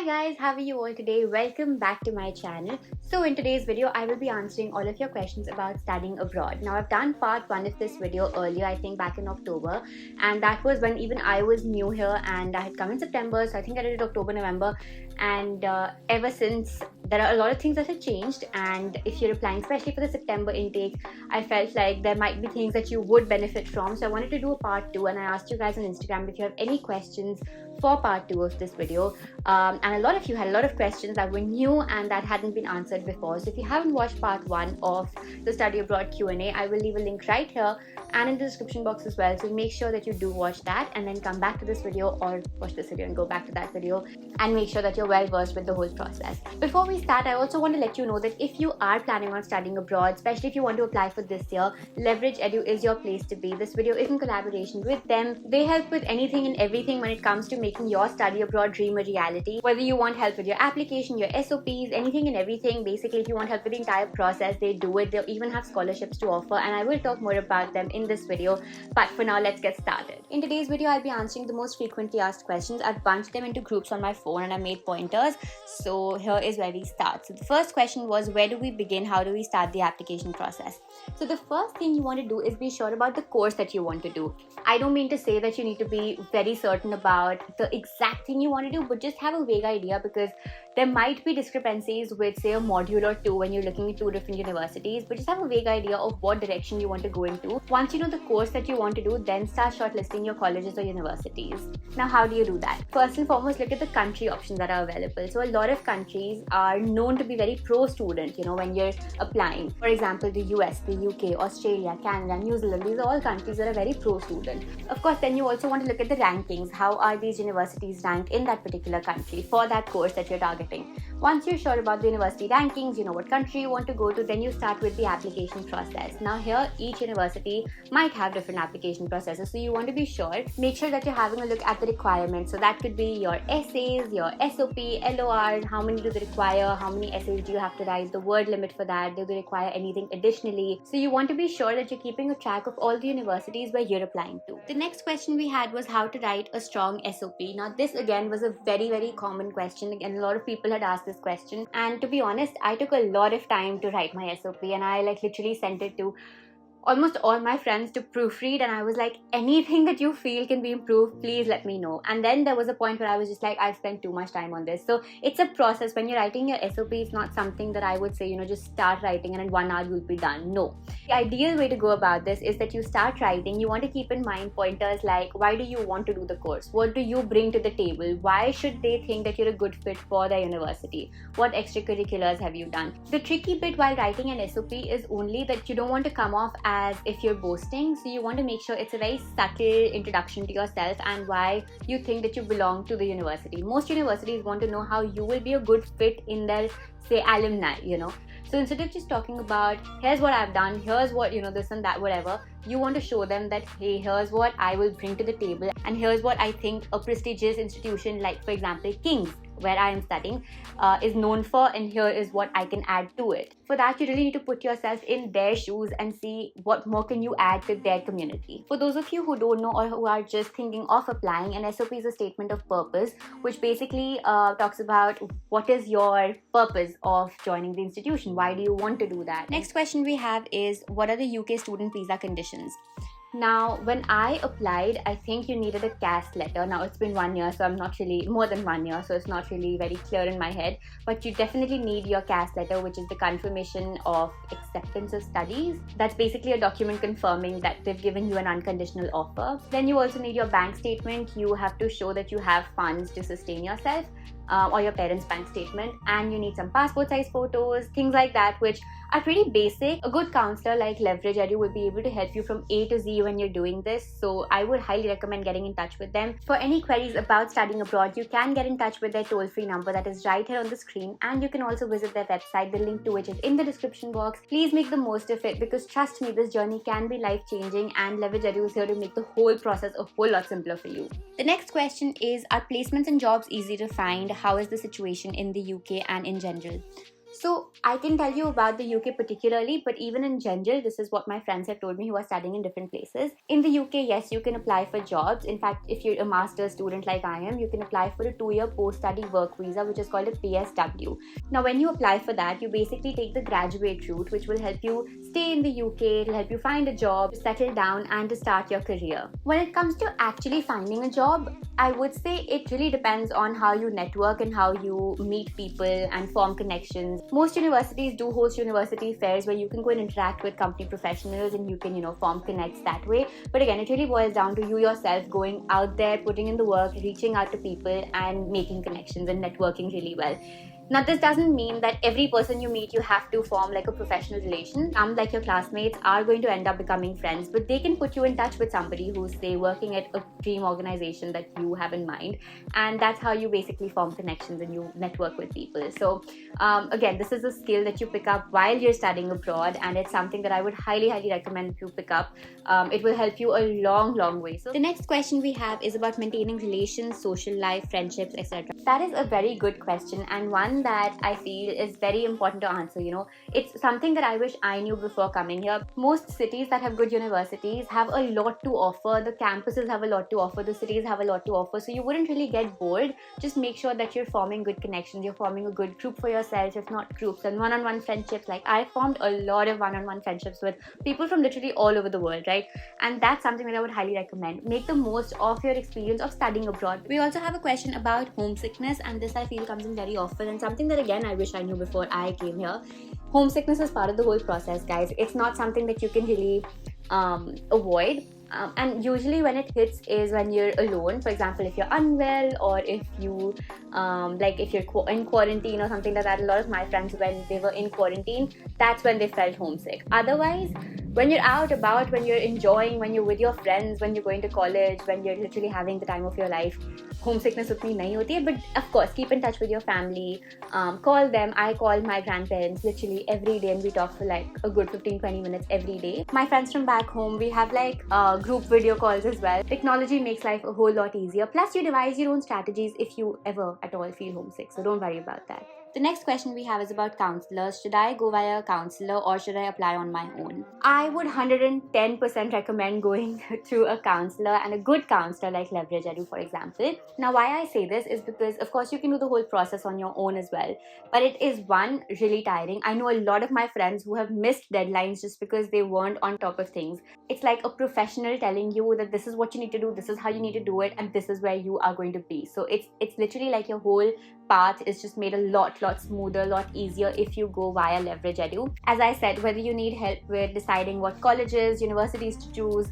guys, how are you all today? Welcome back to my channel. So in today's video, I will be answering all of your questions about studying abroad. Now I've done part 1 of this video earlier, I think back in October, and that was when even I was new here and I had come in September, so I think I did it October, November, and ever since there are a lot of things that have changed. And if you're applying especially for the September intake, I felt like there might be things that you would benefit from, so I wanted to do a part 2, and I asked you guys on Instagram if you have any questions for part 2 of this video. And a lot of you had a lot of questions that were new and that hadn't been answered before. So if you haven't watched part 1 of the study abroad Q&A, I will leave a link right here and in the description box as well. So make sure that you do watch that and then come back to this video, or watch this video and go back to that video, and make sure that you're well versed with the whole process. Before we start, I also want to let you know that if you are planning on studying abroad, especially if you want to apply for this year, Leverage Edu is your place to be. This video is in collaboration with them. They help with anything and everything when it comes to making your study abroad dream a reality. Whether you want help with your application, your SOPs, anything and everything, basically if you want help with the entire process, they do it. They even have scholarships to offer, and I will talk more about them in this video. But for now, let's get started. In today's video, I'll be answering the most frequently asked questions. I've bunched them into groups on my phone and I made pointers. So here is where we start. So the first question was, where do we begin? How do we start the application process? So the first thing you want to do is be sure about the course that you want to do. I don't mean to say that you need to be very certain about the exact thing you want to do, but just have a vague idea, because there might be discrepancies with, say, a module or two when you're looking at 2 different universities, but just have a vague idea of what direction you want to go into. Once you know the course that you want to do, then start shortlisting your colleges or universities. Now, how do you do that? First and foremost, look at the country options that are available. So a lot of countries are known to be very pro-student, when you're applying. For example, the US, the UK, Australia, Canada, New Zealand, these are all countries that are very pro-student. Of course, then you also want to look at the rankings. How are these universities ranked in that particular country for that course that you're targeting? Once you're sure about the university rankings, you know what country you want to go to, then you start with the application process. Now here, each university might have different application processes, so you want to be sure. Make sure that you're having a look at the requirements. So that could be your essays, your SOP, LOR, how many do they require, how many essays do you have to write, the word limit for that, do they require anything additionally. So you want to be sure that you're keeping a track of all the universities where you're applying to. The next question we had was how to write a strong SOP. Now this again was a very, very common question. Again, a lot of people had asked this question, and to be honest, I took a lot of time to write my SOP, and I literally sent it to almost all my friends to proofread, and I was like, anything that you feel can be improved, please let me know. And then there was a point where I was just like, I've spent too much time on this. So it's a process. When you're writing your SOP, it's not something that I would say, just start writing and in 1 hour you'll be done. No. The ideal way to go about this is that you start writing. You want to keep in mind pointers like, why do you want to do the course? What do you bring to the table? Why should they think that you're a good fit for their university? What extracurriculars have you done? The tricky bit while writing an SOP is only that you don't want to come off as if you're boasting. So you want to make sure it's a very subtle introduction to yourself and why you think that you belong to the university. Most universities want to know how you will be a good fit in their, say, alumni, So instead of just talking about, here's what I've done, here's what, this and that, whatever, you want to show them that, hey, here's what I will bring to the table, and here's what I think a prestigious institution like, for example, King's, where I am studying, is known for, and here is what I can add to it. For that, you really need to put yourself in their shoes and see what more can you add to their community. For those of you who don't know or who are just thinking of applying, an SOP is a statement of purpose, which basically talks about what is your purpose of joining the institution. Why do you want to do that? Next question we have is, what are the UK student visa conditions? Now, when I applied, I think you needed a CAS letter. Now, it's been 1 year, so I'm not really, more than 1 year, so it's not really very clear in my head. But you definitely need your CAS letter, which is the confirmation of acceptance of studies. That's basically a document confirming that they've given you an unconditional offer. Then you also need your bank statement. You have to show that you have funds to sustain yourself. Or your parents' bank statement, and you need some passport size photos, things like that, which are pretty basic. A good counselor like Leverage Edu will be able to help you from A to Z when you're doing this, so I would highly recommend getting in touch with them. For any queries about studying abroad, you can get in touch with their toll-free number that is right here on the screen, and you can also visit their website, the link to which is in the description box. Please make the most of it, because trust me, this journey can be life-changing, and Leverage Edu is here to make the whole process a whole lot simpler for you. The next question is, are placements and jobs easy to find? How is the situation in the UK and in general? So I can tell you about the UK particularly, but even in general, this is what my friends have told me who are studying in different places. In the UK, yes, you can apply for jobs. In fact, if you're a master's student like I am, you can apply for a 2-year post-study work visa, which is called a PSW. Now, when you apply for that, you basically take the graduate route, which will help you stay in the UK, it'll help you find a job, settle down, and to start your career. When it comes to actually finding a job, I would say it really depends on how you network and how you meet people and form connections. Most universities do host university fairs where you can go and interact with company professionals and you can, form connects that way. But again, it really boils down to you yourself going out there, putting in the work, reaching out to people and making connections and networking really well. Now, this doesn't mean that every person you meet, you have to form like a professional relation. Some, like your classmates, are going to end up becoming friends, but they can put you in touch with somebody who's, say, working at a dream organization that you have in mind. And that's how you basically form connections and you network with people. So again, this is a skill that you pick up while you're studying abroad, and it's something that I would highly recommend you pick up. It will help you a long way. So the next question we have is about maintaining relations, social life, friendships, etc. That is a very good question, and one that I feel is very important to answer. It's something that I wish I knew before coming here. Most cities that have good universities have a lot to offer. The campuses have a lot to offer. The cities have a lot to offer. So you wouldn't really get bored. Just make sure that you're forming good connections. You're forming a good group for yourself, if not groups, and one-on-one friendships. Like, I formed a lot of one-on-one friendships with people from literally all over the world, right? And that's something that I would highly recommend. Make the most of your experience of studying abroad. We also have a question about homesickness, and this I feel comes in very often, and something that again I wish I knew before I came here. Homesickness is part of the whole process, guys. It's not something that you can really avoid. And usually when it hits is when you're alone. For example, if you're unwell, or if you if you're in quarantine or something like that. A lot of my friends, when they were in quarantine, that's when they felt homesick. Otherwise, when you're out about, when you're enjoying, when you're with your friends, when you're going to college, when you're literally having the time of your life, homesickness utni nahi hoti hai. But of course, keep in touch with your family, call them. I call my grandparents literally every day, and we talk for like a good 15-20 minutes every day. My friends from back home, we have like group video calls as well. Technology makes life a whole lot easier. Plus, you devise your own strategies if you ever at all feel homesick, so don't worry about that. The next question we have is about counselors. Should I go via a counselor or should I apply on my own? I would 110% recommend going through a counselor, and a good counselor like Leverage Edu, for example. Now, why I say this is because, of course, you can do the whole process on your own as well. But it is, one, really tiring. I know a lot of my friends who have missed deadlines just because they weren't on top of things. It's like a professional telling you that this is what you need to do, this is how you need to do it, and this is where you are going to be. So it's literally like your whole path is just made a lot smoother, a lot easier if you go via Leverage Edu. As I said, whether you need help with deciding what colleges, universities to choose,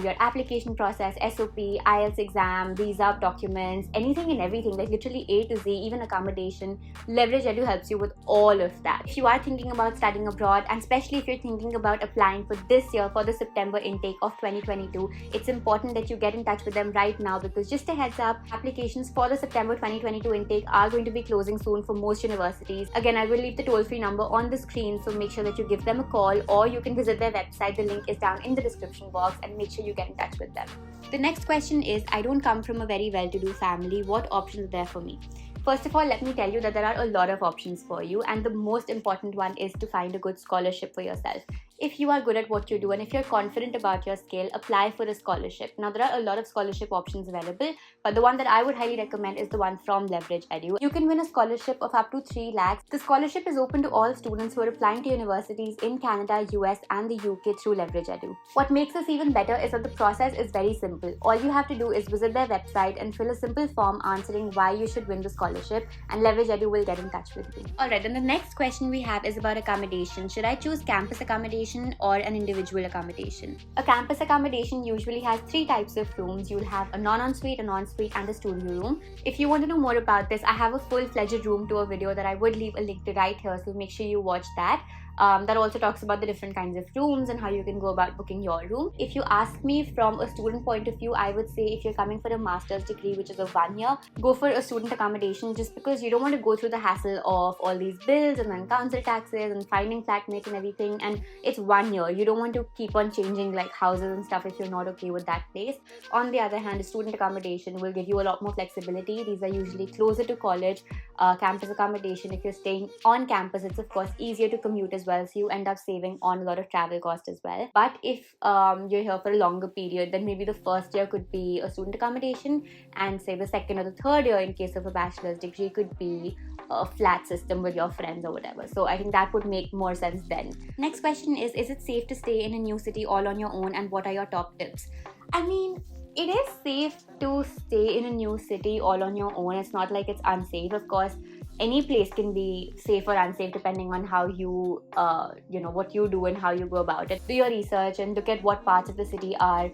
your application process, SOP, IELTS exam, visa documents, anything and everything, like literally A to Z, even accommodation, Leverage Edu helps you with all of that. If you are thinking about studying abroad, and especially if you're thinking about applying for this year, for the September intake of 2022, it's important that you get in touch with them right now, because just a heads up, applications for the September 2022 intake are going to be closing soon for most universities. Again, I will leave the toll-free number on the screen, so make sure that you give them a call, or you can visit their website. The link is down in the description box, and make sure you get in touch with them. The next question is, I don't come from a very well-to-do family. What options are there for me? First of all, let me tell you that there are a lot of options for you, and the most important one is to find a good scholarship for yourself. If you are good at what you do and if you're confident about your skill, apply for a scholarship. Now, there are a lot of scholarship options available, but the one that I would highly recommend is the one from Leverage Edu. You can win a scholarship of up to 3 lakhs. The scholarship is open to all students who are applying to universities in Canada, US and the UK through Leverage Edu. What makes this even better is that the process is very simple. All you have to do is visit their website and fill a simple form answering why you should win the scholarship, and Leverage Edu will get in touch with you. Alright, and the next question we have is about accommodation. Should I choose campus accommodation or an individual accommodation? A campus accommodation usually has 3 types of rooms. You'll have a non-ensuite, an ensuite and a studio room. If you want to know more about this, I have a full-fledged room tour video that I would leave a link to right here, so make sure you watch that. that also talks about the different kinds of rooms and how you can go about booking your room. If you ask me from a student point of view, I would say if you're coming for a master's degree, which is of 1 year, go for a student accommodation, just because you don't want to go through the hassle of all these bills and then council taxes and finding flatmates and everything. And it's 1 year. You don't want to keep on changing like houses and stuff if you're not okay with that place. On the other hand, a student accommodation will give you a lot more flexibility. These are usually closer to college. Campus accommodation, if you're staying on campus, it's of course easier to commute as well, so you end up saving on a lot of travel cost as well. But if you're here for a longer period, then maybe the first year could be a student accommodation, and say the second or the third year, in case of a bachelor's degree, could be a flat system with your friends or whatever. So I think that would make more sense then. Next question is it safe to stay in a new city all on your own, and what are your top tips? I mean, it is safe to stay in a new city all on your own. It's not like it's unsafe. Of course, any place can be safe or unsafe depending on how you, what you do and how you go about it. Do your research and look at what parts of the city are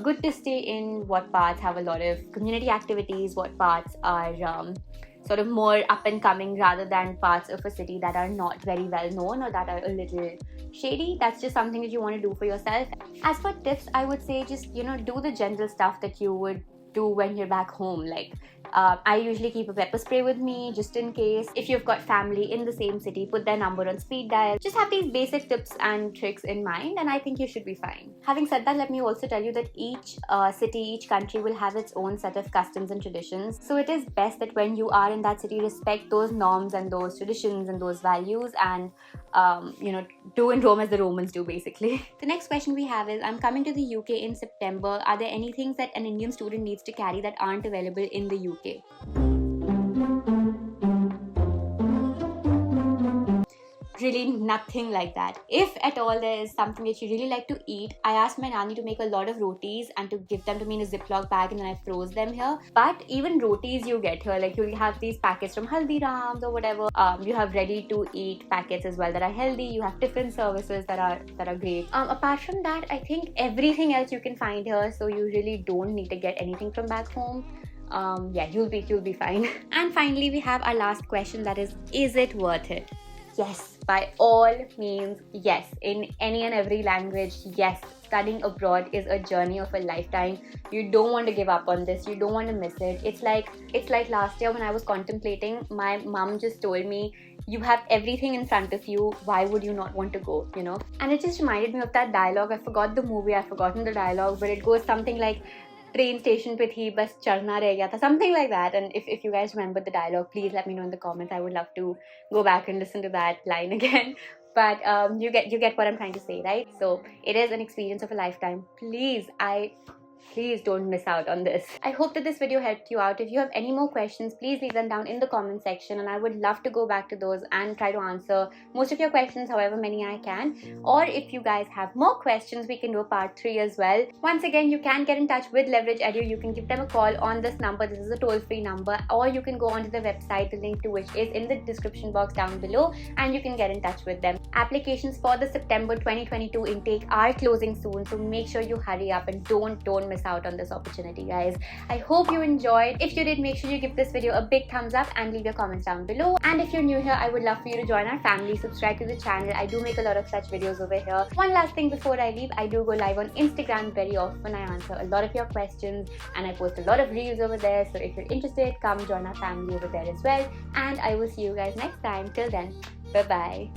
good to stay in, what parts have a lot of community activities, what parts are sort of more up and coming, rather than parts of a city that are not very well known or that are a little shady. That's just something that you want to do for yourself. As for tips, I would say just, do the general stuff that you would do when you're back home. Like I usually keep a pepper spray with me just in case. If you've got family in the same city, put their number on speed dial. Just have these basic tips and tricks in mind, and I think you should be fine. Having said that, let me also tell you that each city, each country will have its own set of customs and traditions. So it is best that when you are in that city, respect those norms and those traditions and those values, and do in Rome as the Romans do, basically. The next question we have is, I'm coming to the UK in September. Are there any things that an Indian student needs to carry that aren't available in the UK? Really nothing like that. If at all there is something that you really like to eat, I asked my nanny to make a lot of rotis and to give them to me in a Ziploc bag, and then I froze them here. But even rotis you get here, like you'll have these packets from Haldiram's or whatever. You have ready to eat packets as well that are healthy. You have tiffin services that are great. Apart from that, I think everything else you can find here, so you really don't need to get anything from back home. You'll be fine. And finally, we have our last question, that is it worth it? Yes, by all means, yes. In any and every language, yes. Studying abroad is a journey of a lifetime. You don't want to give up on this. You don't want to miss it. It's like last year when I was contemplating, my mom just told me, you have everything in front of you. Why would you not want to go, And it just reminded me of that dialogue. I forgot the movie, I've forgotten the dialogue, but it goes something like, train station pe thi, bas charna reh gaya tha, something like that. And if you guys remember the dialogue, please let me know in the comments. I would love to go back and listen to that line again. But you get what I'm trying to say, right? So it is an experience of a lifetime. Please don't miss out on this. I hope that this video helped you out. If you have any more questions, please leave them down in the comment section, and I would love to go back to those and try to answer most of your questions, however many I can. Or if you guys have more questions, we can do a part 3 as well. Once again, you can get in touch with Leverage Edu. You can give them a call on this number. This is a toll-free number, or you can go onto the website, the link to which is in the description box down below, and you can get in touch with them. Applications for the September 2022 intake are closing soon, so make sure you hurry up and don't miss out on this opportunity, guys. I hope you enjoyed. If you did, make sure you give this video a big thumbs up and leave your comments down below. And if you're new here, I would love for you to join our family. Subscribe to the channel. I do make a lot of such videos over here. One last thing before I leave, I do go live on Instagram very often. I answer a lot of your questions and I post a lot of reels over there. So if you're interested, come join our family over there as well. And I will see you guys next time. Till then, bye-bye.